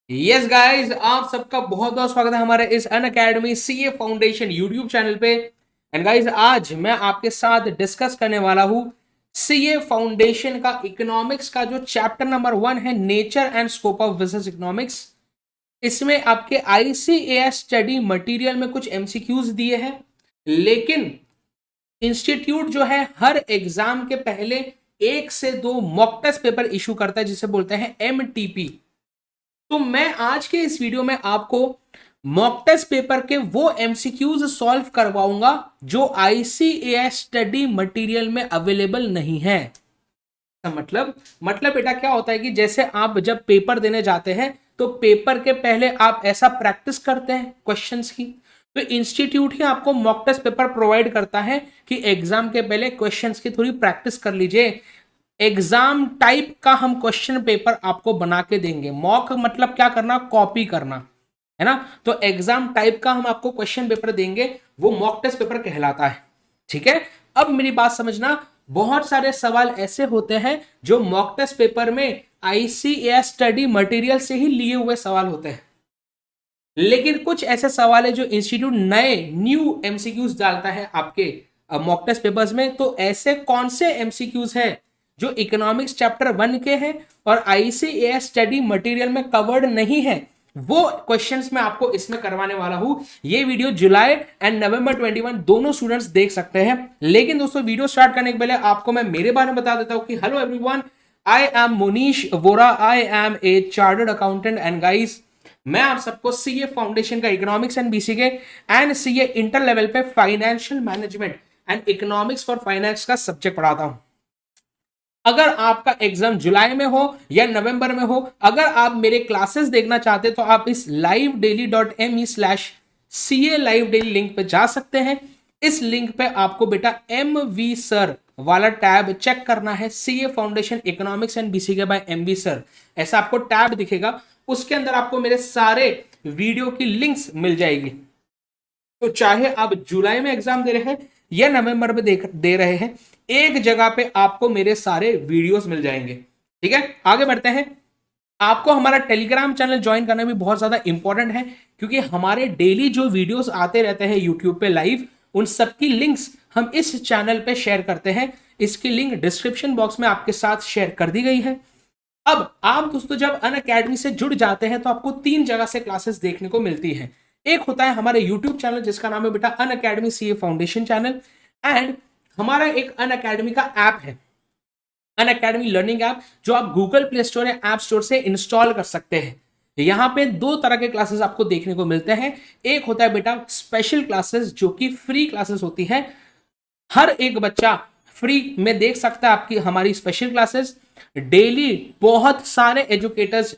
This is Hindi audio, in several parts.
यस गाइस, आप सबका बहुत बहुत स्वागत है हमारे इस Unacademy CA foundation YouTube channel पे। एंड गाइस, आज मैं आपके साथ डिस्कस करने वाला हूं सीए फाउंडेशन का इकोनॉमिक्स का जो चैप्टर नंबर 1 है, nature and scope of business economics. इसमें आपके आईसीएएस स्टडी मटेरियल में कुछ एमसीक्यूज दिए हैं, लेकिन इंस्टीट्यूट जो है हर एग्जाम के पहले 1 से 2 मॉक टेस्ट पेपर इशू करता है, जिसे बोलते हैं एमटीपी। तो मैं आज के इस वीडियो में आपको मॉक टेस्ट पेपर के वो एमसीक्यूज सॉल्व करवाऊंगा जो आईसीएएस स्टडी मटेरियल में अवेलेबल नहीं है। मतलब बेटा क्या होता है कि जैसे आप जब पेपर देने जाते हैं तो पेपर के पहले आप ऐसा प्रैक्टिस करते हैं क्वेश्चंस की, तो इंस्टीट्यूट ही आपको मॉक टेस्ट पेपर प्रोवाइड करता है कि एग्जाम के पहले क्वेश्चंस की थोड़ी प्रैक्टिस कर लीजिए। एग्जाम टाइप का हम क्वेश्चन पेपर आपको बना के देंगे। मॉक मतलब क्या करना, कॉपी करना, है ना। तो एग्जाम टाइप का हम आपको क्वेश्चन पेपर देंगे, वो मॉक टेस्ट पेपर कहलाता है। ठीक है, अब मेरी बात समझना, बहुत सारे सवाल ऐसे होते हैं जो मॉक टेस्ट पेपर में आईसीएएस स्टडी मटेरियल से ही लिए हुए सवाल होते हैं, लेकिन कुछ ऐसे सवाल है जो इंस्टीट्यूट नए न्यू एमसीक्यूज डालता है आपके मॉक टेस्ट पेपर्स में। तो ऐसे कौन से एमसीक्यूज है जो इकोनॉमिक्स चैप्टर 1 के हैं और आईसीएएस स्टडी मटेरियल में कवर्ड नहीं है, वो क्वेश्चंस मैं आपको इसमें करवाने वाला हूं। ये वीडियो जुलाई एंड नवंबर 21 दोनों स्टूडेंट्स देख सकते हैं। लेकिन दोस्तों, वीडियो स्टार्ट करने के पहले आपको मैं मेरे बारे में बता देता हूं कि hello everyone, I am Munish Vora, I am a chartered accountant. And guys, मैं आप सबको सीए फाउंडेशन का economics and BCK and CA inter level पे financial management and economics for finance का सब्जेक्ट पढ़ाता हूं। अगर आपका एग्जाम जुलाई में हो या नवंबर में हो, अगर आप मेरे क्लासेस देखना चाहते हैं तो आप इस livedaily.me/ca live daily लिंक पे जा सकते हैं। इस लिंक पे आपको बेटा MV सर वाला टैब चेक करना है, CA foundation economics and BCK by MV sir, ऐसा आपको टैब दिखेगा। उसके अंदर आपको मेरे सारे वीडियो की लिंक्स मिल जाएगी। तो चाहे आप जुलाई में एग्जाम दे रहे हैं या नवंबर में दे रहे हैं, एक जगह पे आपको मेरे सारे वीडियोस मिल जाएंगे। ठीक है, आगे बढ़ते हैं। आपको हमारा टेलीग्राम चैनल ज्वाइन करना भी बहुत ज्यादा इंपॉर्टेंट है, क्योंकि हमारे डेली जो वीडियोस आते रहते हैं यूट्यूब पे लाइव, उन सबकी लिंक्स हम इस चैनल पे शेयर करते हैं। इसकी लिंक डिस्क्रिप्शन बॉक्स में आपके साथ शेयर कर दी गई है। अब आप दोस्तों जब अनअकैडमी से जुड़ जाते हैं तो आपको 3 जगह से क्लासेस देखने को मिलती है। एक होता है हमारे यूट्यूब चैनल जिसका नाम है बेटा Unacademy CA foundation channel, and हमारा एक अनअकैडमी का ऐप है, अनअकैडमी लर्निंग ऐप, जो आप गूगल प्ले स्टोर या ऐप स्टोर से इंस्टॉल कर सकते हैं। यहाँ पे 2 तरह के क्लासेस आपको देखने को मिलते हैं। एक होता है बेटा स्पेशल क्लासेस, जो कि फ्री क्लासेस होती है। हर एक बच्चा फ्री में देख सकता है आपकी हमारी स्पेशल क्लासेस। डेली बहुत सारे एजुकेटर्स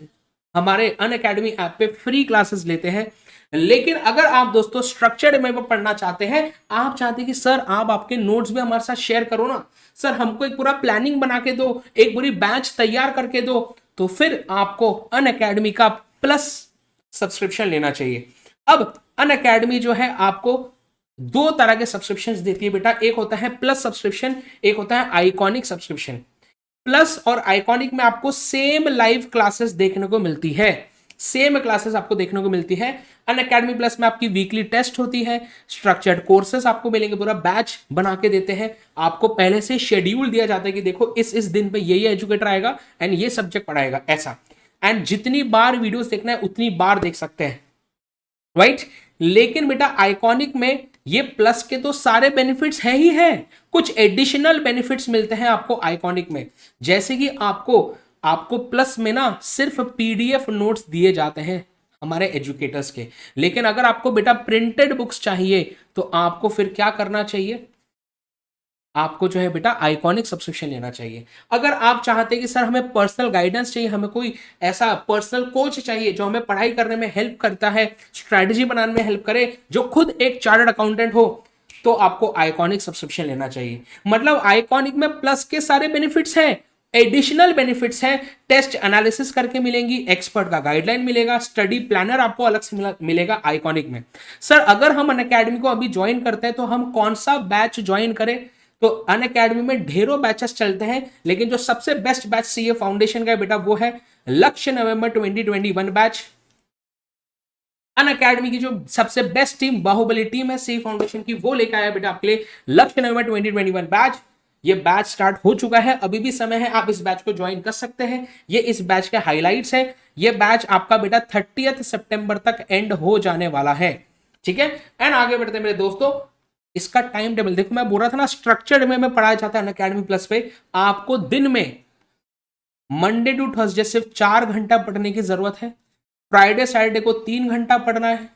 हमारे अनअकैडमी ऐप पे फ्री क्लासेस लेते हैं। लेकिन अगर आप दोस्तों स्ट्रक्चर्ड में पढ़ना चाहते हैं, आप चाहते हैं कि सर आप आपके नोट्स भी हमारे साथ शेयर करो ना, सर हमको एक पूरा प्लानिंग बना के दो, एक पूरी बैच तैयार करके दो, तो फिर आपको अनअकैडमी का प्लस सब्सक्रिप्शन लेना चाहिए। अब अनअकैडमी जो है आपको 2 तरह के सब्सक्रिप्शन देती है बेटा। एक होता है प्लस सब्सक्रिप्शन, एक होता है आइकॉनिक सब्सक्रिप्शन। प्लस और आइकॉनिक में आपको सेम लाइव क्लासेस देखने को मिलती है, सेम क्लासेस आपको देखने को मिलती है। अनअकैडमी प्लस में आपकी वीकली टेस्ट होती है, स्ट्रक्चर्ड कोर्सेस आपको मिलेंगे, पूरा बैच बना के देते हैं। आपको पहले से शेड्यूल दिया जाता है कि देखो इस दिन पे ये एजुकेटर आएगा एंड ये सब्जेक्ट पढ़ाएगा, ऐसा। एंड जितनी बार वीडियोस देखना है उतनी बार देख सकते हैं, राइट। लेकिन बेटा आइकॉनिक में ये प्लस के तो सारे बेनिफिट्स है ही है, कुछ एडिशनल बेनिफिट्स मिलते हैं आपको आइकॉनिक में। जैसे कि आपको प्लस में ना सिर्फ पीडीएफ नोट्स दिए जाते हैं हमारे एजुकेटर्स के। लेकिन अगर आपको बेटा प्रिंटेड बुक्स चाहिए तो आपको फिर क्या करना चाहिए, आपको जो है बेटा आइकॉनिक सब्सक्रिप्शन लेना चाहिए। अगर आप चाहते हैं कि सर हमें पर्सनल गाइडेंस चाहिए, हमें कोई ऐसा पर्सनल कोच चाहिए जो हमें पढ़ाई करने में हेल्प करता है, स्ट्रैटेजी बनाने में हेल्प करे, जो खुद एक चार्टर्ड अकाउंटेंट हो, तो आपको आइकॉनिक सब्सक्रिप्शन लेना चाहिए। मतलब आइकॉनिक में प्लस के सारे बेनिफिट्स हैं, एडिशनल बेनिफिट्स हैं। टेस्ट एनालिसिस करके मिलेंगी, एक्सपर्ट का गाइडलाइन मिलेगा, स्टडी प्लानर आपको अलग से मिलेगा आइकॉनिक में। सर अगर हम अनअकैडमी को अभी ज्वाइन करते हैं तो हम कौन सा बैच ज्वाइन करें? तो अनअकैडमी में ढेरों बैचेस चलते हैं, लेकिन जो सबसे बेस्ट बैच सीए फाउंडेशन का है बेटा वो है लक्ष्य नवंबर 2021 बैच। अनअकैडमी की जो सबसे बेस्ट टीम बाहुबली टीम है सी फाउंडेशन की, वो लेकर आया बेटा आपके लिए लक्ष्य नवंबर 2021 बैच। ये बैच स्टार्ट हो चुका है, अभी भी समय है, आप इस बैच को ज्वाइन कर सकते हैं। ये इस बैच के हाइलाइट्स है। ये बैच आपका बेटा 30 सितंबर तक एंड हो जाने वाला है, ठीक है। एंड आगे बढ़ते हैं मेरे दोस्तों, इसका टाइम टेबल देखो, मैं बोल रहा था ना स्ट्रक्चर्ड में पढ़ाया जाता है अनअकैडमी प्लस पे। आपको दिन में मंडे टू थर्सडे सिर्फ 4 घंटा पढ़ने की जरूरत है, फ्राइडे सैटरडे को 3 घंटा पढ़ना है,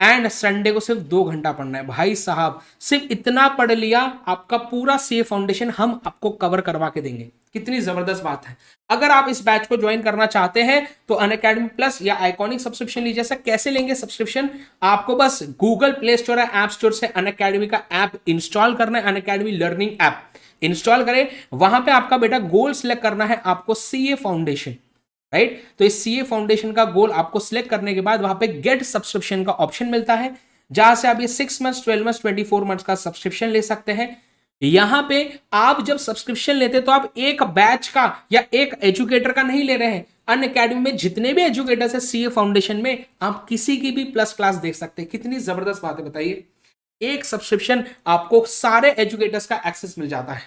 एंड संडे को सिर्फ 2 घंटा पढ़ना है। भाई साहब सिर्फ इतना पढ़ लिया, आपका पूरा सीए फाउंडेशन हम आपको कवर करवा के देंगे। कितनी जबरदस्त बात है। अगर आप इस बैच को ज्वाइन करना चाहते हैं तो अनअकैडमी प्लस या आइकॉनिक सब्सक्रिप्शन लीजिए। सर कैसे लेंगे सब्सक्रिप्शन? आपको बस गूगल प्ले स्टोर या ऐप स्टोर से अनअकैडमी का ऐप इंस्टॉल करना है, अनअकैडमी लर्निंग ऐप इंस्टॉल करें। वहां पे आपका बेटा गोल सिलेक्ट करना है आपको सीए फाउंडेशन, राइट। तो इस सीए फाउंडेशन का गोल आपको सिलेक्ट करने के बाद वहां पे गेट सब्सक्रिप्शन का ऑप्शन मिलता है, जहां से आप ये 6 मंथ्स, 12 मंथ्स, 24 मंथ्स का सब्सक्रिप्शन ले सकते हैं। यहां पे आप जब सब्सक्रिप्शन लेते हैं तो आप एक बैच का या एक एजुकेटर का नहीं ले रहे हैं। अनअकैडमी में जितने भी एजुकेटर्स है सीए फाउंडेशन में, आप किसी की भी प्लस क्लास देख सकते हैं। कितनी जबरदस्त बात है बताइए। एक सब्सक्रिप्शन आपको सारे एजुकेटर्स का एक्सेस मिल जाता है,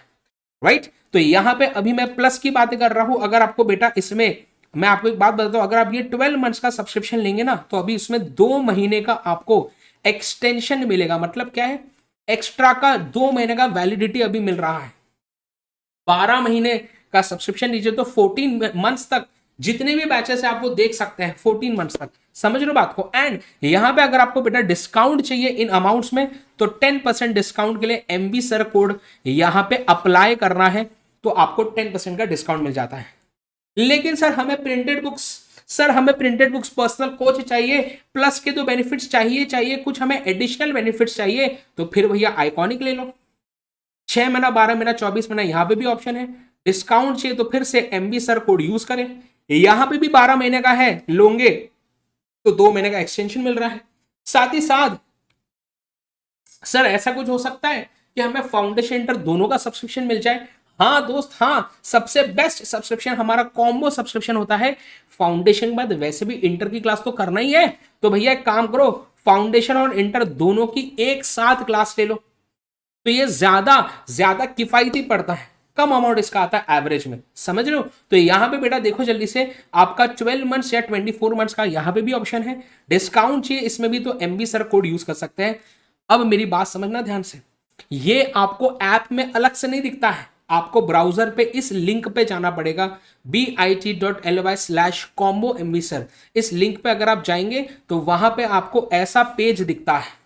राइट। तो यहां पे अभी मैं प्लस की बातें कर रहा हूं। अगर आपको बेटा इसमें मैं आपको एक बात बताता हूं, अगर आप ये 12 मंथ्स का सब्सक्रिप्शन लेंगे ना, तो अभी इसमें 2 महीने का आपको एक्सटेंशन मिलेगा। मतलब क्या है, एक्स्ट्रा का 2 महीने का वैलिडिटी अभी मिल रहा है। 12 महीने का सब्सक्रिप्शन लीजिए तो 14 मंथ्स तक जितने भी बैचेस है आप वो देख सकते हैं, 14 मंथ्स तक। समझ रहे हो बात को। एंड यहां पे अगर आपको बेटा डिस्काउंट चाहिए इन अमाउंट्स में, तो 10% डिस्काउंट के लिए एमबी सर कोड यहां पे अप्लाई करना है, तो आपको 10% का डिस्काउंट मिल जाता है। लेकिन सर हमें प्रिंटेड बुक्स पर्सनल कोच चाहिए, प्लस के तो बेनिफिट्स चाहिए कुछ हमें एडिशनल बेनिफिट्स चाहिए, तो फिर भैया आइकॉनिक ले लो। 6 महीना, 12 महीना, 24 महीना यहां पे भी ऑप्शन है। डिस्काउंट चाहिए तो फिर से एमबी सर कोड यूज करें। यहां पे भी 12 महीने का है, लोगे तो 2 महीने का एक्सटेंशन मिल रहा है। साथ ही साथ सर ऐसा कुछ हो सकता है कि हमें फाउंडेशन इंटर दोनों का सब्सक्रिप्शन मिल जाए। हाँ दोस्त, हाँ, सबसे बेस्ट सब्सक्रिप्शन हमारा कॉम्बो सब्सक्रिप्शन होता है। फाउंडेशन के बाद वैसे भी इंटर की क्लास तो करना ही है, तो भैया एक काम करो, फाउंडेशन और इंटर दोनों की एक साथ क्लास ले लो, तो ये ज्यादा किफायती पड़ता है। कम अमाउंट इसका आता है एवरेज में, समझ रहे हो। तो यहां पे बेटा देखो जल्दी से, आपका 12 मंथ्स या 24 मंथ्स का यहां पे भी ऑप्शन है। डिस्काउंट चाहिए इसमें भी तो एमबी सर कोड यूज कर सकते हैं। अब मेरी बात समझना ध्यान से, ये आपको ऐप में अलग से नहीं दिखता है, आपको ब्राउजर पे इस लिंक पे जाना पड़ेगा, bit.ly/combo-mbsir। इस लिंक पे अगर आप जाएंगे तो वहां पे आपको ऐसा पेज दिखता है।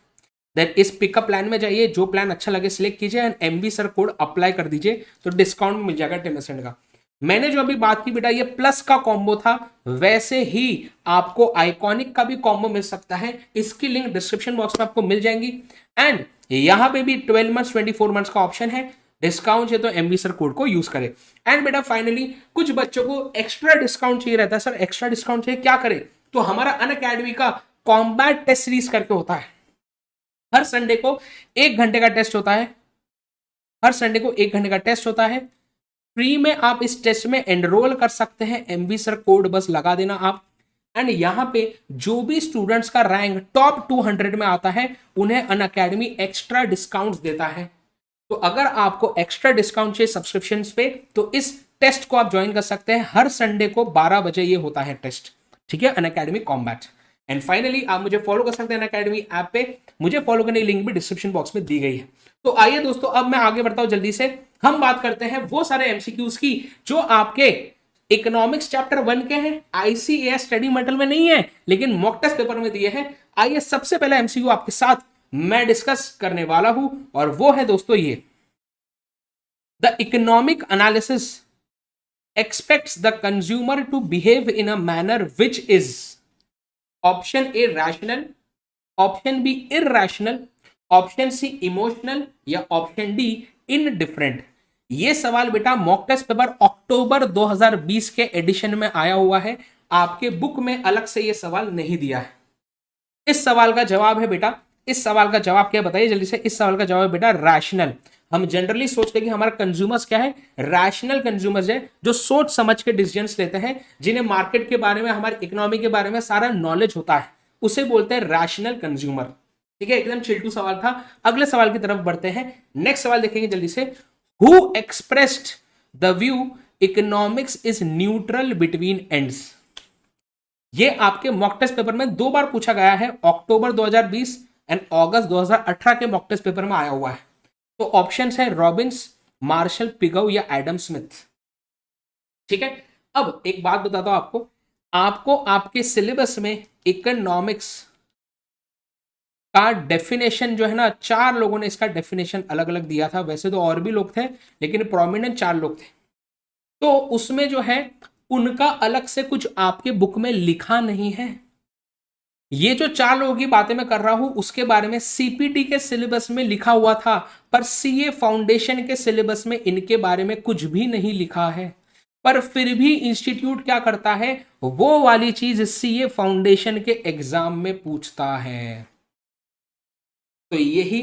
देन इस पिकअप प्लान में जाइए, जो प्लान अच्छा लगे सिलेक्ट कीजिए and MB sir code apply कर दीजिए, तो डिस्काउंट मिल जाएगा 10% का। मैंने जो अभी बात की बेटा ये प्लस का कॉम्बो था, वैसे ही आपको आइकॉनिक का भी कॉम्बो मिल सकता है। इसकी लिंक डिस्क्रिप्शन बॉक्स में आपको मिल जाएंगी। एंड यहां पे भी 12 मंथ्स 24 मंथ्स का ऑप्शन है। डिस्काउंट है तो एमबी सर कोड को यूज करें। एंड बेटा फाइनली कुछ बच्चों को एक्स्ट्रा डिस्काउंट चाहिए रहता है। सर एक्स्ट्रा डिस्काउंट चाहिए, क्या करें? तो हमारा अनअकैडमी का कॉम्बैट टेस्ट सीरीज करके होता है। हर संडे को 1 घंटे का टेस्ट होता है। हर संडे को 1 घंटे का टेस्ट होता है। फ्री में आप इस टेस्ट में एनरोल कर सकते हैं, एमबी सर कोड बस लगा देना आप। एंड यहां पे जो भी स्टूडेंट्स का रैंक टॉप 200 में आता है, उन्हें अनअकैडमी एक्स्ट्रा डिस्काउंट देता है। तो अगर आपको एक्स्ट्रा डिस्काउंट चाहिए सब्सक्रिप्शन पे, तो इस टेस्ट को आप ज्वाइन कर सकते हैं। हर संडे को 12 बजे ये होता है टेस्ट, ठीक है, अनअकैडमी कॉम्बैट। एंड फाइनली आप मुझे फॉलो कर सकते हैं अनअकैडमी ऐप पे। मुझे फॉलो करने की लिंक भी डिस्क्रिप्शन बॉक्स में दी गई है। तो आइए दोस्तों, अब मैं आगे बढ़ता हूं जल्दी से। हम बात करते हैं वो सारे एमसीक्यूज की जो आपके इकोनॉमिक्स चैप्टर 1 के हैं, आईसीएएस स्टडी मटेरियल में नहीं है, लेकिन मॉक टेस्ट पेपर में दिए हैं। आइए सबसे पहले एमसीक्यू आपके साथ मैं डिस्कस करने वाला हूं, और वो है दोस्तों ये, the economic analysis expects the consumer to behave in a manner which is option A rational, option B irrational, option C emotional, या ऑप्शन डी इनडिफरेंट। ये सवाल बेटा मॉक टेस्ट पेपर अक्टूबर 2020 के एडिशन में आया हुआ है। आपके बुक में अलग से ये सवाल नहीं दिया है। इस सवाल का जवाब है बेटा, इस सवाल का जवाब क्या बताइए जल्दी से। इस सवाल का जवाब है बेटा रैशनल। हम जनरली सोचते हैं कि हमारा कंज्यूमर्स क्या है, रैशनल कंज्यूमर्स है, जो सोच समझ के डिसीजंस लेते हैं, जिन्हें मार्केट के बारे में, हमारी इकोनॉमी के बारे में सारा नॉलेज होता है, उसे बोलते हैं रैशनल कंज्यूमर। ठीक है, एकदम चिल्टू सवाल था। अगले सवाल की तरफ बढ़ते हैं। नेक्स्ट सवाल देखेंगे जल्दी से। Who expressed the view economics is neutral between ends? ये आपके मॉक टेस्ट पेपर में 2 बार पूछा गया है, अक्टूबर 2020 एंड अगस्त 2018 के मॉक टेस्ट पेपर में आया हुआ है। तो ऑप्शंस है रॉबिन्स, मार्शल, पिगौ या एडम स्मिथ। ठीक है, अब एक बात बताता हूं आपको, आपके सिलेबस में इकोनॉमिक्स का डेफिनेशन जो है ना, 4 लोगों ने इसका डेफिनेशन अलग अलग दिया था। वैसे तो और भी लोग थे, लेकिन प्रोमिनेंट 4 लोग थे। तो उसमें जो है उनका अलग से कुछ आपके बुक में लिखा नहीं है। ये जो 4 लोगों की बातें मैं कर रहा हूं उसके बारे में सीपीटी के सिलेबस में लिखा हुआ था, पर सीए फाउंडेशन के सिलेबस में इनके बारे में कुछ भी नहीं लिखा है। पर फिर भी इंस्टीट्यूट क्या करता है, वो वाली चीज सीए फाउंडेशन के एग्जाम में पूछता है। तो यही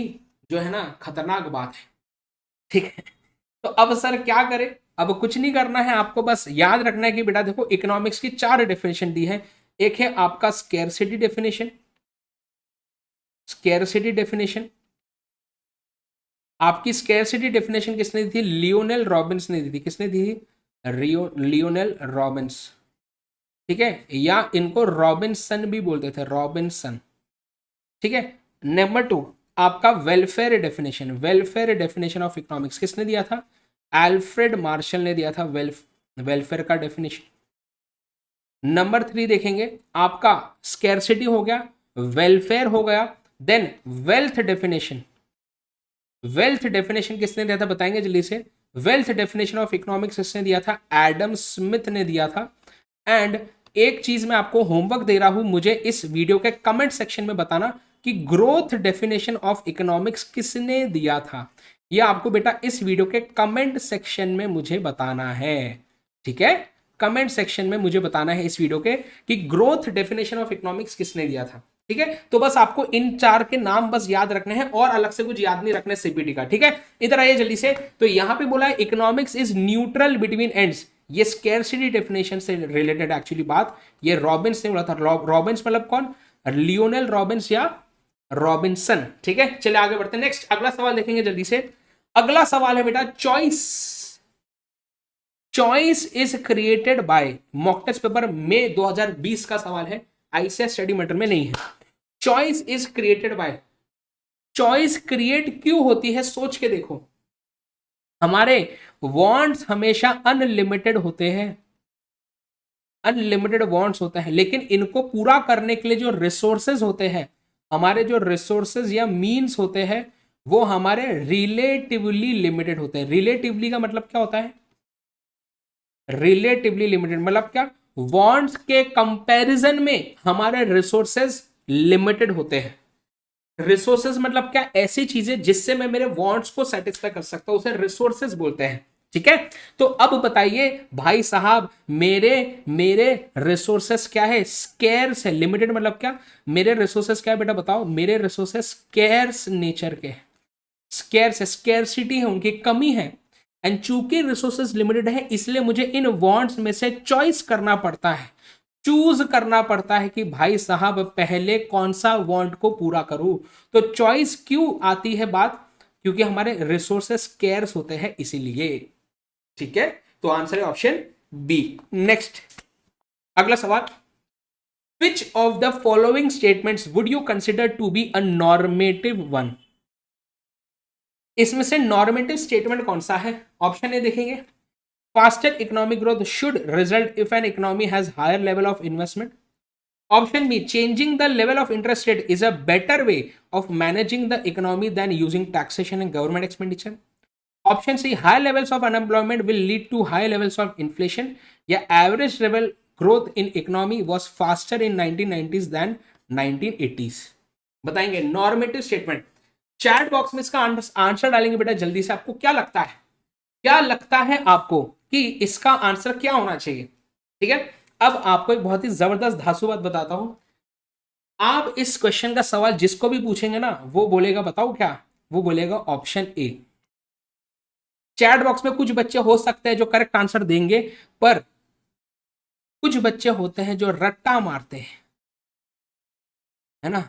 जो है ना खतरनाक बात है। ठीक है, तो अब सर क्या करें? अब कुछ नहीं करना है, आपको बस याद रखना है कि बेटा देखो, इकोनॉमिक्स की 4 डेफिनेशन दी है। एक है आपका स्केर्सिटी डेफिनेशन। स्केर्सिटी डेफिनेशन आपकी स्केर्सिटी डेफिनेशन किसने दी थी? लियोनेल रॉबिन्स ने दी थी। किसने दी थी? Lionel Robins. ठीक है, या इनको रॉबिन्सन भी बोलते थे, रॉबिन्सन। ठीक है, नंबर 2 आपका welfare definition. Welfare definition of economics किसने दिया था? एल्फ्रेड मार्शल ने दिया था वेलफेयर का डेफिनेशन। नंबर 3 देखेंगे, आपका स्कैरसिटी हो गया, वेलफेयर हो गया, then wealth definition. Wealth definition किसने दिया था बताएंगे जल्दी से? वेल्थ डेफिनेशन ऑफ इकोनॉमिक्स किसने दिया था? एडम स्मिथ ने दिया था। एंड एक चीज मैं आपको होमवर्क दे रहा हूं, मुझे इस वीडियो के कमेंट सेक्शन में बताना कि ग्रोथ डेफिनेशन ऑफ इकोनॉमिक्स किसने दिया था। ये आपको बेटा इस वीडियो के कमेंट सेक्शन में मुझे बताना है। ठीक है, कमेंट सेक्शन में मुझे बताना है इस वीडियो के कि ग्रोथ डेफिनेशन ऑफ इकोनॉमिक्स किसने दिया था। ठीक है, तो बस आपको इन 4 के नाम बस याद रखने हैं और अलग से कुछ याद नहीं रखने सीपीटी का। ठीक है, इधर आइए जल्दी से। तो यहां पे बोला है economics is neutral between ends. ये स्कैरसिटी डेफिनेशन से रिलेटेड एक्चुअली बात, ये रॉबिन्स ने बोला था। रॉबिन्स मतलब कौन? लियोनेल रॉबिन्स या रॉबिन्सन। ठीक है, चलिए आगे बढ़ते हैं। नेक्स्ट अगला सवाल देखेंगे जल्दी से। अगला सवाल है बेटा choice. Choice is created by, mock test paper में 2020 का सवाल है, आईसीएस स्टडी मटेरियल में नहीं है। Choice is created bye, choice create क्यों होती है? सोच के देखो, हमारे वांट्स हमेशा अनलिमिटेड होते हैं, अनलिमिटेड वांट्स होते हैं, लेकिन इनको पूरा करने के लिए जो रिसोर्सेज होते हैं, हमारे जो रिसोर्सेज या मीन्स होते हैं, वो हमारे रिलेटिवली लिमिटेड होते हैं। रिलेटिवली का मतलब क्या होता है? रिलेटिवली लिमिटेड मतलब क्या? वांट्स के कंपैरिजन में हमारे रिसोर्सेज लिमिटेड होते हैं। रिसोर्सेज मतलब क्या? ऐसी चीजें जिससे मैं मेरे वांट्स को सेटिस्फाई कर सकता हूं, उसे रिसोर्सेज बोलते हैं। ठीक है, तो अब बताइए भाई साहब, मेरे मेरे रिसोर्सेस क्या है? स्केर्स है। लिमिटेड मतलब क्या? मेरे रिसोर्सेस क्या है बेटा बताओ? मेरे रिसोर्सेस स्केर्स नेचर के, स्केर्स है, स्केर्सिटी है, उनकी कमी है। एंड चूंकि रिसोर्सेज लिमिटेड है, इसलिए मुझे इन वांट्स में से चॉइस करना पड़ता है, चूज करना पड़ता है कि भाई साहब पहले कौन सा वांट को पूरा करूं। तो चॉइस क्यों आती है बात? क्योंकि हमारे रिसोर्सेस स्केर्स होते हैं इसीलिए। ठीक है, तो आंसर है ऑप्शन बी। नेक्स्ट अगला सवाल, which of the following statements would you consider to be a normative one? इसमें से नॉर्मेटिव स्टेटमेंट कौन सा है? ऑप्शन ए देखेंगे, faster economic growth should result if an economy has higher level of investment. Option B, changing the level of interest rate is a better way of managing the economy than using taxation and government expenditure. Option C, high levels of unemployment will lead to high levels of inflation, या average level growth in economy was faster in 1990s than 1980s। बताएंगे नॉर्मेटिव स्टेटमेंट। चैट बॉक्स में इसका आंसर डालेंगे बेटा जल्दी से। आपको क्या लगता है, क्या लगता है आपको कि इसका आंसर क्या होना चाहिए? ठीक है, अब आपको एक बहुत ही जबरदस्त धांसू बात बताता हूं। आप इस क्वेश्चन का सवाल जिसको भी पूछेंगे ना, वो बोलेगा बताओ क्या? वो बोलेगा ऑप्शन ए। चैट बॉक्स में कुछ बच्चे हो सकते हैं जो करेक्ट आंसर देंगे, पर कुछ बच्चे होते हैं जो रट्टा मारते हैं। है ना।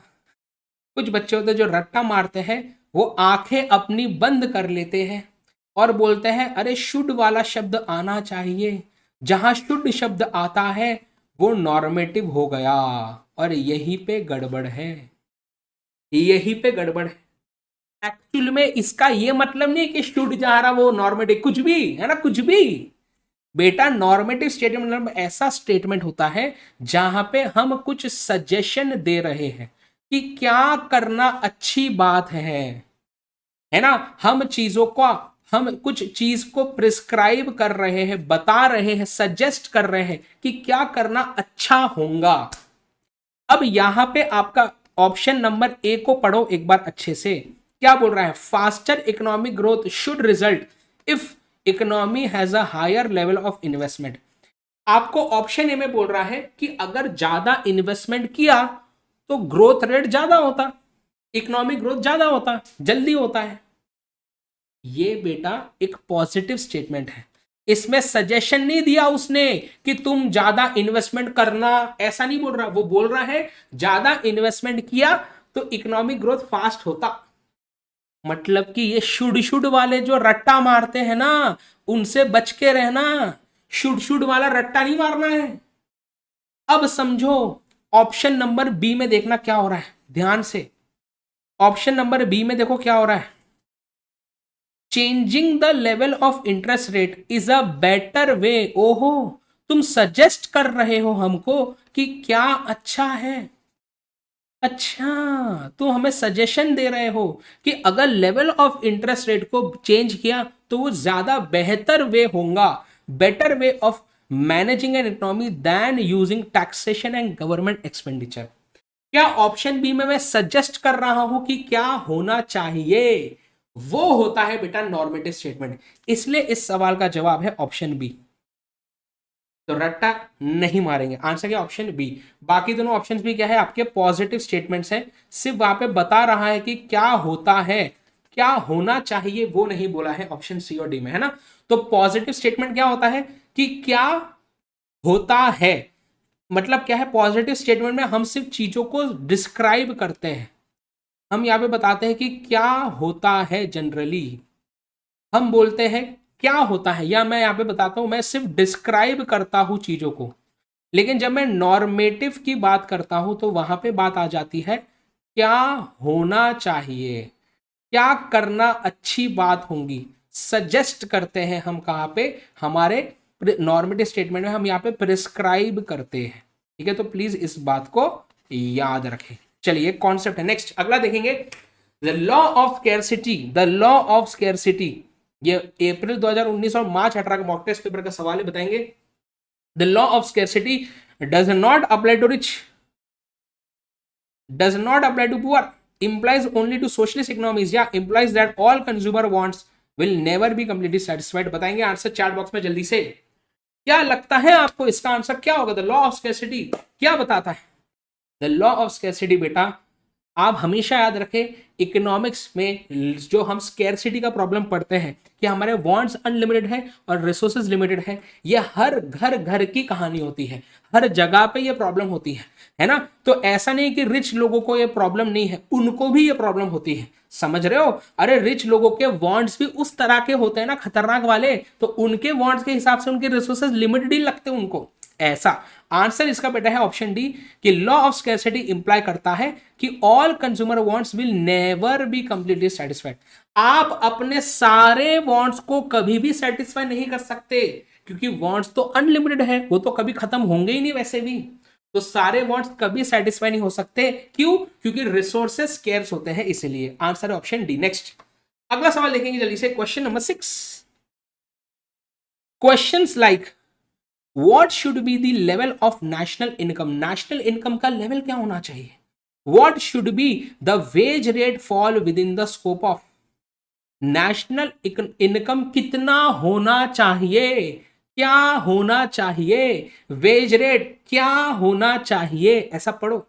कुछ बच्चे होते हैं जो रट्टा मारते हैं, वो आंखें अपनी बंद कर लेते हैं और बोलते हैं अरे शुड वाला शब्द आना चाहिए, जहां शुड शब्द आता है वो नॉर्मेटिव हो गया, और यहीं पे गड़बड़ है, यहीं पे गड़बड़ है। एक्चुअल में इसका ये मतलब नहीं कि शुड जा रहा वो नॉर्मेटिव, कुछ भी है ना, कुछ भी। बेटा नॉर्मेटिव स्टेटमेंट मतलब ऐसा स्टेटमेंट होता है जहां पे हम कुछ सजेशन दे रहे हैं कि क्या करना अच्छी बात है ना। हम चीजों को, हम कुछ चीज को प्रिस्क्राइब कर रहे हैं, बता रहे हैं, सजेस्ट कर रहे हैं कि क्या करना अच्छा होगा। अब यहां पे आपका ऑप्शन नंबर ए को पढ़ो एक बार अच्छे से, क्या बोल रहा है, faster economic growth should result if economy has a higher level of investment. आपको ऑप्शन ए में बोल रहा है कि अगर ज्यादा इन्वेस्टमेंट किया तो ग्रोथ रेट ज्यादा होता, इकोनॉमिक ग्रोथ ज्यादा होता, जल्दी होता है। ये बेटा एक पॉजिटिव स्टेटमेंट है, इसमें सजेशन नहीं दिया उसने कि तुम ज्यादा इन्वेस्टमेंट करना, ऐसा नहीं बोल रहा। वो बोल रहा है ज्यादा इन्वेस्टमेंट किया तो इकोनॉमिक ग्रोथ फास्ट होता। मतलब कि ये शुड शुड वाले जो रट्टा मारते हैं ना, उनसे बच के रहना। शुड शुड वाला रट्टा नहीं मारना है। अब समझो ऑप्शन नंबर बी में देखना क्या हो रहा है ध्यान से। ऑप्शन नंबर बी में देखो क्या हो रहा है, changing the level of interest rate is a better वे। ओहो, तुम सजेस्ट कर रहे हो हमको कि क्या अच्छा है। अच्छा, तो हमें सजेशन दे रहे हो कि अगर लेवल ऑफ इंटरेस्ट रेट को चेंज किया तो वो ज्यादा बेहतर वे होगा, better way of managing an economy than using taxation and government expenditure. क्या ऑप्शन बी में मैं सजेस्ट कर रहा हूं कि क्या होना चाहिए, वो होता है बेटा नॉर्मेटिव स्टेटमेंट। इसलिए इस सवाल का जवाब है ऑप्शन बी। तो रट्टा नहीं मारेंगे, आंसर क्या ऑप्शन बी। बाकी दोनों ऑप्शंस भी क्या है आपके पॉजिटिव स्टेटमेंट्स हैं, सिर्फ वहां पे बता रहा है कि क्या होता है, क्या होना चाहिए वो नहीं बोला है ऑप्शन सी और डी में, है ना। तो पॉजिटिव स्टेटमेंट क्या होता है कि क्या होता है, मतलब क्या है, पॉजिटिव स्टेटमेंट में हम सिर्फ चीजों को डिस्क्राइब करते हैं, हम यहाँ पे बताते हैं कि क्या होता है। जनरली हम बोलते हैं क्या होता है, या मैं यहाँ पे बताता हूं मैं सिर्फ डिस्क्राइब करता हूं चीजों को। लेकिन जब मैं नॉर्मेटिव की बात करता हूं तो वहां पे बात आ जाती है क्या होना चाहिए, क्या करना अच्छी बात होगी, सजेस्ट करते हैं हम कहाँ पे, हमारे नॉर्मेटिव स्टेटमेंट में हम यहाँ पे प्रिस्क्राइब करते हैं। ठीक है, तो प्लीज इस बात को याद रखें। चलिए कॉन्सेप्ट है, नेक्स्ट अगला देखेंगे, the law of scarcity. The law of scarcity, ये अप्रैल 2019 और मार्च 18 का मॉक टेस्ट पेपर का सवाल है, बताएंगे। The law of scarcity does not apply to rich, does not apply to poor, implies only to socialist economies, या implies that all consumer wants will never be completely satisfied। बताएंगे आंसर चैट बॉक्स में जल्दी से। क्या लगता है आपको इसका आंसर क्या होगा, द लॉ ऑफ स्कैरसिटी क्या बताता है। द लॉ ऑफ स्कैरसिटी बेटा आप हमेशा याद रखें, इकोनॉमिक्स में जो हम स्कैरसिटी का प्रॉब्लम पढ़ते हैं कि हमारे वांट्स अनलिमिटेड है और रिसोर्सेज लिमिटेड है, ये हर घर घर की कहानी होती है, हर जगह पे ये प्रॉब्लम होती है ना। तो ऐसा नहीं कि रिच लोगों को ये प्रॉब्लम नहीं है, उनको भी ये प्रॉब्लम होती है, समझ रहे हो। अरे रिच लोगों के वांट्स भी उस तरह के होते हैं ना, खतरनाक वाले, तो उनके वांट्स के हिसाब से उनके रिसोर्सेज लिमिटेड ही लगते हैं उनको, ऐसा। आंसर इसका बेटा है ऑप्शन डी कि लॉ ऑफ स्कैरसिटी इंप्लाई करता है कि all consumer wants will never be completely satisfied. आप अपने सारे वांट्स को कभी भी सेटिस्फाई नहीं कर सकते, क्योंकि वांट्स तो अनलिमिटेड है, वो तो कभी खत्म होंगे ही नहीं वैसे भी। तो सारे वांट्स कभी सेटिस्फाई नहीं हो सकते, क्यों, क्योंकि रिसोर्सेज स्केर्स होते हैं, इसलिए आंसर है ऑप्शन डी। नेक्स्ट अगला सवाल देखेंगे जल्दी से, question number 6। Questions like what should be the level of national income, national income का लेवल क्या होना चाहिए। What should be the wage rate fall with in the scope of, national income कितना होना चाहिए, क्या होना चाहिए, वेज रेट क्या होना चाहिए, ऐसा पढ़ो।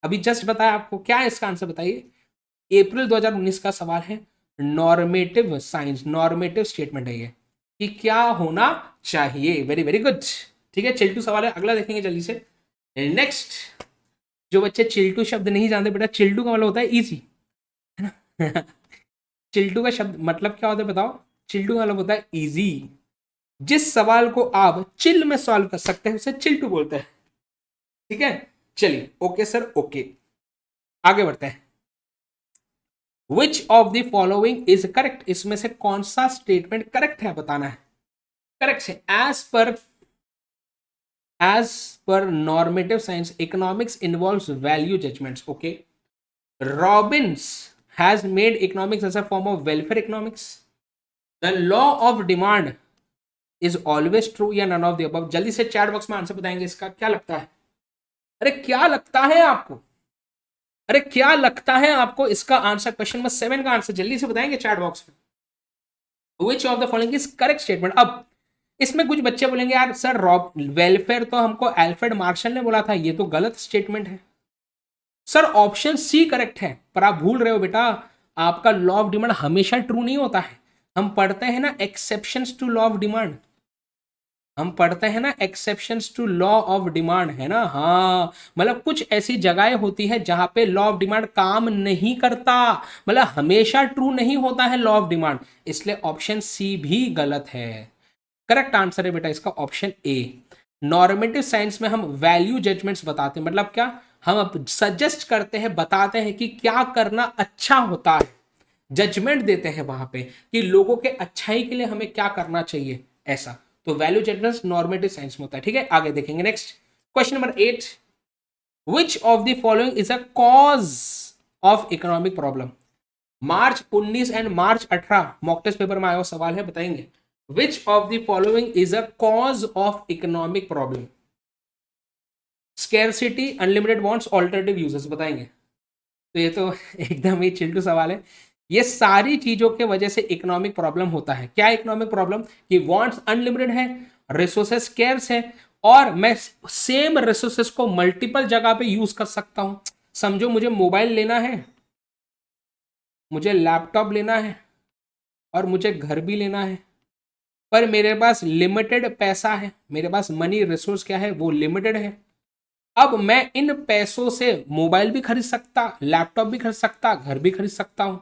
अभी जस्ट बताया आपको, क्या है इसका आंसर बताइए। अप्रैल 2019 का सवाल है, नॉर्मेटिव साइंस, नॉर्मेटिव स्टेटमेंट है ये कि क्या होना चाहिए। Very very good. ठीक है, चल टू सवाल है, अगला देखेंगे जल्दी से। नेक्स्ट जो बच्चे चिल्टू शब्द नहीं जानते बेटा, चिल्टू का मतलब होता है इजी, है ना। चिल्टू का शब्द मतलब क्या होता है बताओ? चिल्टू का मतलब होता है इजी। जिस सवाल को आप चिल में सॉल्व कर सकते हैं उसे चिल्टू बोलते हैं, ठीक है। चलिए ओके सर, ओके आगे बढ़ते हैं। विच of the following is correct, इसमें से कौन सा स्टेटमेंट करेक्ट है बताना है। करेक्ट है, as per normative science economics involves value judgements, okay. Robbins has made economics as a form of welfare economics. The law of demand is always true या नन ऑफ द अबव। जल्दी से चैट बॉक्स में आंसर बताएंगे इसका, क्या लगता है? अरे क्या लगता है आपको? अरे क्या लगता है आपको इसका आंसर? क्वेश्चन नंबर 7 का आंसर जल्दी से बताएंगे चैट बॉक्स में। विच of the following is correct statement. अब इसमें कुछ बच्चे बोलेंगे यार सर रॉब वेलफेयर तो हमको अल्फ्रेड मार्शल ने बोला था, ये तो गलत स्टेटमेंट है। सर ऑप्शन सी करेक्ट है, पर आप भूल रहे हो बेटा, आपका लॉ ऑफ डिमांड हमेशा ट्रू नहीं होता है। हम पढ़ते हैं ना exceptions to law of demand, हम पढ़ते हैं ना exceptions to law of demand, है ना। हाँ मतलब कुछ ऐसी जगहें होती है जहां पे लॉ ऑफ डिमांड काम नहीं करता, मतलब हमेशा ट्रू नहीं होता है लॉ ऑफ डिमांड, इसलिए ऑप्शन सी भी गलत है। करेक्ट आंसर है बेटा इसका ऑप्शन ए। नॉर्मेटिव साइंस में हम वैल्यू जजमेंट्स बताते हैं, मतलब क्या, हम अब सजेस्ट करते हैं, बताते हैं कि क्या करना अच्छा होता है, जजमेंट देते हैं वहां पे कि लोगों के अच्छाई के लिए हमें क्या करना चाहिए, ऐसा। तो वैल्यू जजमेंट्स नॉर्मेटिव साइंस में होता है, ठीक है। आगे देखेंगे next question number 8। Which of the following is a cause of economic problem. March 19 and March 18 mock test paper में आया हुआ सवाल है, बताएंगे। Which of the following is a cause of economic problem. Scarcity, unlimited wants, alternative uses, बताएंगे। तो ये तो एकदम ही चिल्टू सवाल है। ये सारी चीजों के वजह से इकोनॉमिक प्रॉब्लम होता है। क्या इकोनॉमिक प्रॉब्लम? कि वांट्स अनलिमिटेड है, रिसोर्सेस स्केर्स है, और मैं सेम रिसोर्सेस को मल्टीपल जगह पे यूज कर सकता हूं। समझो मुझे मोबाइल लेना है, मुझे लैपटॉप लेना है, और मुझे घर भी लेना है, पर मेरे पास लिमिटेड पैसा है, मेरे पास मनी रिसोर्स क्या है, वो लिमिटेड है। अब मैं इन पैसों से मोबाइल भी खरीद सकता, लैपटॉप भी खरीद सकता, घर भी खरीद सकता हूं।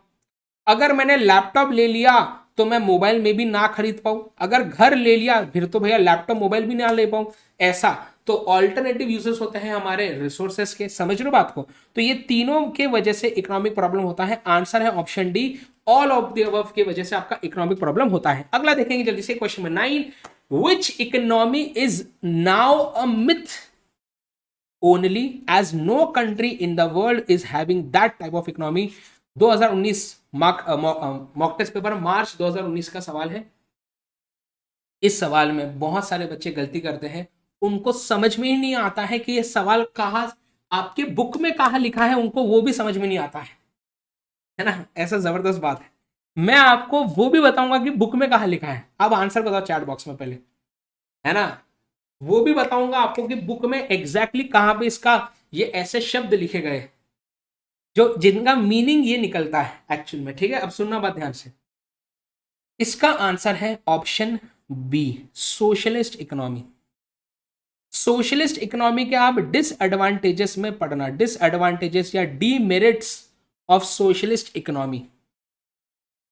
अगर मैंने लैपटॉप ले लिया तो मैं मोबाइल में भी ना खरीद पाऊं, अगर घर ले लिया फिर तो भैया लैपटॉप मोबाइल भी ना ले पाऊं, ऐसा। तो ऑल्टरनेटिव यूजेस होते हैं हमारे रिसोर्सेस के, समझ रहे हो बात को। तो ये तीनों के वजह से इकोनॉमिक प्रॉब्लम होता है। आंसर है option D, all of the above की वजह से आपका इकोनॉमिक प्रॉब्लम होता है। अगला देखेंगे जल्दी से question number 9। Which economy is now a myth only as no country in the world is having that type of economy. 2019 mock test paper March 2019 का सवाल है। इस सवाल में बहुत सारे बच्चे गलती करते हैं, उनको समझ में ही नहीं आता है कि ये सवाल कहाँ आपके बुक में कहाँ लिखा है, उनको वो भी समझ में नहीं आता है ना। ऐसा जबरदस्त बात है। मैं आपको वो भी बताऊंगा कि बुक में कहाँ लिखा है, अब आंसर बताओ चैट बॉक्स में पहले, है ना। वो भी बताऊंगा आपको कि बुक में एग्जैक्टली कहां पे इसका ये ऐसे शब्द लिखे गए जो जिनका मीनिंग ये निकलता है एक्चुअल में, ठीक है। अब सुनना बात ध्यान से, इसका आंसर है option B, socialist economy. Socialist economy के आप डिसएडवांटेजेस में पढ़ना, डिसएडवांटेजेस या demerits of socialist economy,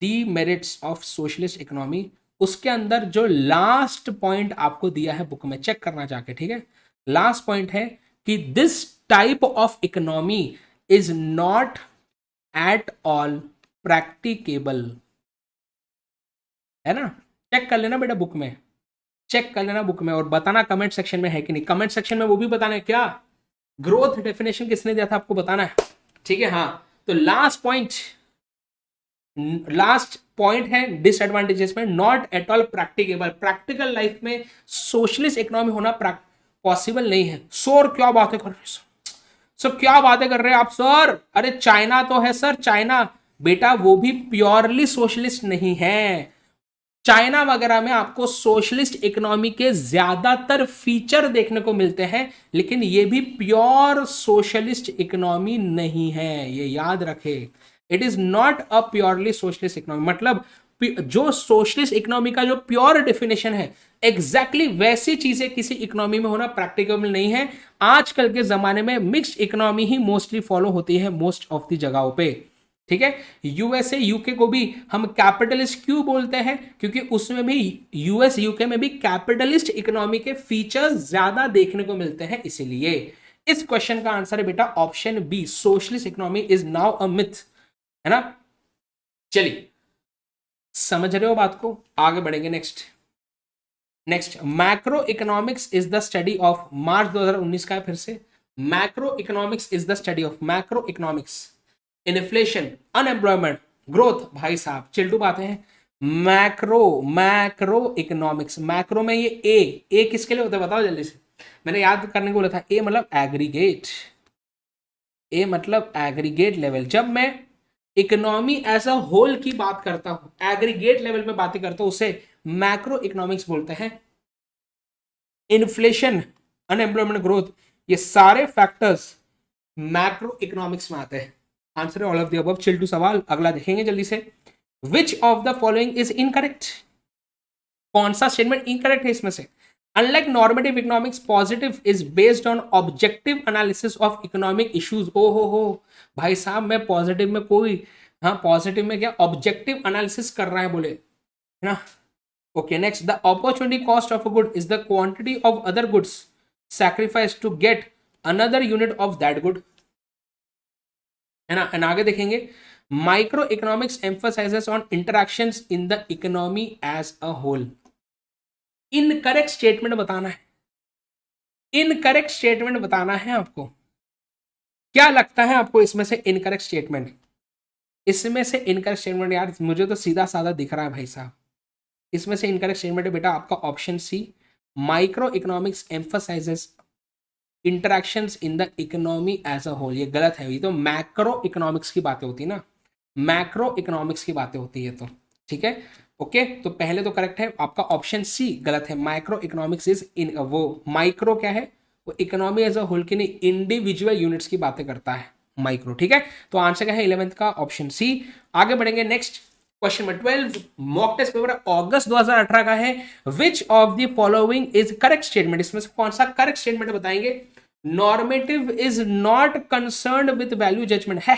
demerits of socialist economy. उसके अंदर जो लास्ट पॉइंट आपको दिया है बुक में, चेक करना जाके, ठीक है। लास्ट पॉइंट है कि this type of economy is not at all practicable, है ना। चेक कर लेना बेटा बुक में, चेक कर लेना बुक में, और बताना कमेंट सेक्शन में है कि नहीं। कमेंट सेक्शन में वो भी बताना है क्या ग्रोथ डेफिनेशन किसने दिया था आपको बताना है, ठीक है। हाँ तो लास्ट पॉइंट है डिसएडवांटेजेस में, not at all practicable. Practical life में सोशलिस्ट इकोनॉमी होना पॉसिबल नहीं है। सर क्या बातें कर रहे हैं सर, क्या बातें कर रहे हैं आप सर। अरे चाइना तो है सर, चाइना बेटा वो भी प्योरली सोशलिस्ट नहीं है। चाइना वगैरह में आपको सोशलिस्ट इकोनॉमी के ज्यादातर फीचर देखने को मिलते हैं, लेकिन ये भी प्योर सोशलिस्ट इकोनॉमी नहीं है, ये याद रखे। It is not a purely socialist economy. मतलब जो सोशलिस्ट इकोनॉमी का जो प्योर डेफिनेशन है एग्जैक्टली वैसी चीजें किसी इकोनॉमी में होना प्रैक्टिकेबल नहीं है। आजकल के जमाने में मिक्स्ड इकोनॉमी ही मोस्टली फॉलो होती है मोस्ट ऑफ द जगहों पे। ठीक है, यूएसए यूके को भी हम कैपिटलिस्ट क्यों बोलते हैं, क्योंकि उसमें भी यूएस यूके में भी कैपिटलिस्ट इकोनॉमी के फीचर्स ज्यादा देखने को मिलते हैं, इसीलिए इस क्वेश्चन का आंसर है बेटा option B, socialist economy is now a myth, है ना। चलिए समझ रहे हो बात को, आगे बढ़ेंगे। Next macroeconomics is the study of, March 2019 का है फिर से, macroeconomics is the study of, macroeconomics inflation, unemployment, growth. भाई साहब चिल्टू बातें हैं। मैक्रो इकोनॉमिक्स, मैक्रो में ये ए किसके लिए होता है बताओ जल्दी से, मैंने याद करने को बोला था। ए मतलब एग्रीगेट, ए मतलब एग्रीगेट लेवल। जब मैं इकोनॉमी एज अ होल की बात करता हूं, एग्रीगेट लेवल में बातें करता हूं, उसे मैक्रो इकोनॉमिक्स बोलते हैं। इन्फ्लेशन, अनएम्प्लॉयमेंट, ग्रोथ, ये सारे फैक्टर्स मैक्रो इकोनॉमिक्स में आते हैं। आंसर है ऑल ऑफ द अबव। चिल्टू सवाल अगला देखेंगे जल्दी से। Which of the following is incorrect, कौन सा स्टेटमेंट इनकरेक्ट है इसमें से। Unlike normative economics, positive is based on objective analysis of economic issues. ओ हो भाई साहब, मैं पॉजिटिव में कोई, हाँ पॉजिटिव में क्या ऑब्जेक्टिव एनालिसिस कर रहा है बोले, है ना। Okay next, the opportunity cost of a good is the quantity of other goods sacrifice to get another unit of that good, है ना। एंड आगे देखेंगे, micro economics emphasises on interactions in the economy as a whole. Incorrect statement बताना है, इनकरेक्ट स्टेटमेंट बताना है आपको। क्या लगता है आपको इसमें से इनकरेक्ट स्टेटमेंट, इसमें से इनकरेक्ट स्टेटमेंट, यार मुझे तो सीधा साधा दिख रहा है भाई साहब। इसमें से इनकरेक्ट स्टेटमेंट है बेटा आपका option C, micro economics emphasises interactions in the economy as a whole. ये गलत है, ये तो मैक्रो इकोनॉमिक्स की बातें होती है ना, मैक्रो इकोनॉमिक्स की बातें होती है। तो ठीक है, ओके तो पहले तो करेक्ट है आपका ऑप्शन सी, गलत है। माइक्रो इकोनॉमिक्स इज इन, वो माइक्रो क्या है, वो इकोनॉमी एज अ होल की नहीं, इंडिविजुअल यूनिट्स की बातें करता है माइक्रो। ठीक है, तो आंसर क्या है 11th का ऑप्शन सी। आगे बढ़ेंगे नेक्स्ट क्वेश्चन में 12 मॉक टेस्ट पेपर अगस्त 2018 का है। Which of the following is correct statement, इसमें से कौन सा करेक्ट स्टेटमेंट बताएंगे। Normative is not concerned with value judgement, है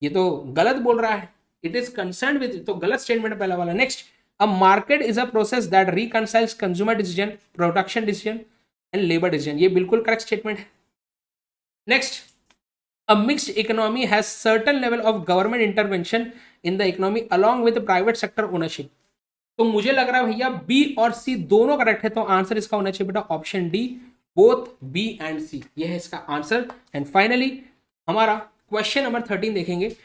ये तो गलत बोल रहा है, इट इज कंसर्न्ड विद, तो गलत स्टेटमेंट पहला वाला। Next, a market is a process that reconciles consumer decision, production decision and labour decision, ये बिल्कुल करेक्ट स्टेटमेंट है। Next, a mixed economy has certain level of government intervention in the economy along with private sector ownership। तो मुझे लग रहा है भैया बी और सी दोनों करेक्ट है, तो आंसर इसका होना चाहिए बेटा option D, both B and C, ये है इसका आंसर। एंड फाइनली हमारा क्वेश्चन नंबर 13 देखेंगे।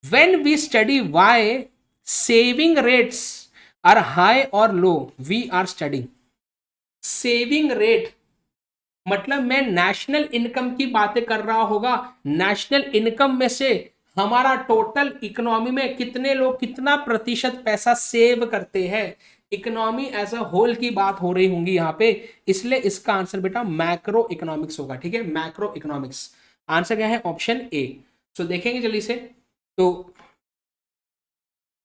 When we study why saving rates are high और low, we are studying saving rate, मतलब मैं नेशनल इनकम की बातें कर रहा होगा। नेशनल इनकम में से हमारा टोटल इकोनॉमी में कितने लोग कितना प्रतिशत पैसा सेव करते हैं, इकोनॉमी एज अ होल की बात हो रही होंगी यहाँ पे, इसलिए इसका आंसर बेटा मैक्रो इकोनॉमिक्स होगा। ठीक है, मैक्रो इकोनॉमिक्स आंसर क्या है ऑप्शन ए। तो देखेंगे जल्दी से, तो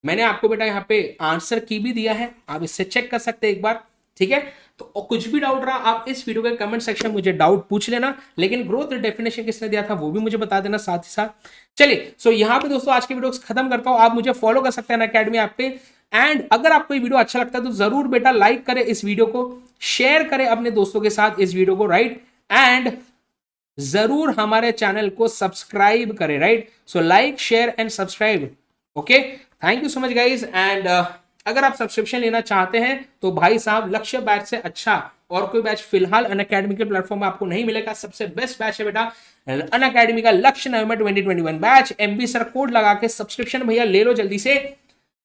मैंने आपको बेटा यहाँ पे आंसर की भी दिया है, आप इससे चेक कर सकते हैं एक बार। ठीक है, तो कुछ भी डाउट रहा आप इस वीडियो के कमेंट सेक्शन में मुझे डाउट पूछ लेना, लेकिन ग्रोथ डेफिनेशन किसने दिया था वो भी मुझे बता देना साथ ही साथ। चलिए सो यहाँ पे दोस्तों आज की वीडियो खत्म करता हूँ, आप मुझे फॉलो कर सकते हैं अनअकैडमी ऐप पे। एंड अगर आपको ये वीडियो अच्छा लगता है तो जरूर बेटा लाइक करें इस वीडियो को, शेयर करें अपने दोस्तों के साथ इस वीडियो को, राइट, एंड जरूर हमारे चैनल को सब्सक्राइब करें, right. So like share and subscribe, okay, thank you so much guys. And अगर आप सब्सक्रिप्शन लेना चाहते हैं तो भाई साहब लक्ष्य बैच से अच्छा और कोई बैच फिलहाल अनअकैडमी के प्लेटफॉर्म में आपको नहीं मिलेगा। सबसे बेस्ट बैच है बेटा अनअकैडमी का लक्ष्य नवंबर 2021 बैच। एमबी सर कोड लगा के सब्सक्रिप्शन भैया ले लो जल्दी से।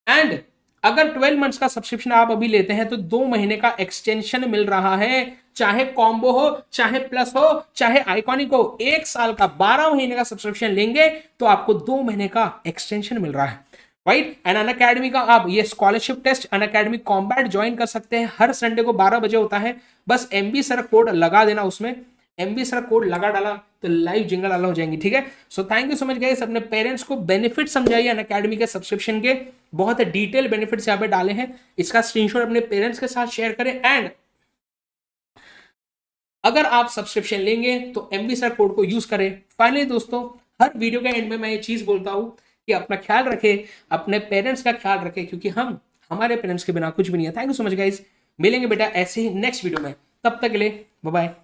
एंड अगर 12 मंथ्स का सब्सक्रिप्शन आप अभी लेते हैं तो 2 महीने का एक्सटेंशन मिल रहा है, चाहे कॉम्बो हो, चाहे प्लस हो, चाहे आइकॉनिक हो। 1 साल का 12 महीने का सब्सक्रिप्शन लेंगे तो आपको 2 महीने का एक्सटेंशन मिल रहा है, राइट। एंड अनअकैडमी का आप ये scholarship test Unacademy Combat join कर सकते हैं, हर संडे को 12 बजे होता है। बस एमबी सर कोड लगा देना उसमें, एमबी सर कोड लगा डाला तो लाइव जिंगल अलाउ हो जाएंगी, ठीक है। So thank you so much guys, अपने पेरेंट्स को बेनिफिट समझाइए अनअकैडमी के सब्सक्रिप्शन के, बहुत डिटेल बेनिफिट्स यहाँ पे डाले हैं, इसका स्क्रीनशॉट अपने पेरेंट्स के साथ शेयर करें। एंड अगर आप सब्सक्रिप्शन लेंगे तो एमबी सर कोड को यूज करें। फाइनली दोस्तों, हर वीडियो के एंड में मैं ये चीज बोलता हूं कि अपना ख्याल रखें, अपने पेरेंट्स का ख्याल रखें, क्योंकि हम हमारे पेरेंट्स के बिना कुछ भी नहीं है। Thank you so much guys, मिलेंगे बेटा ऐसे ही नेक्स्ट वीडियो में, तब तक के लिए बाय बाय।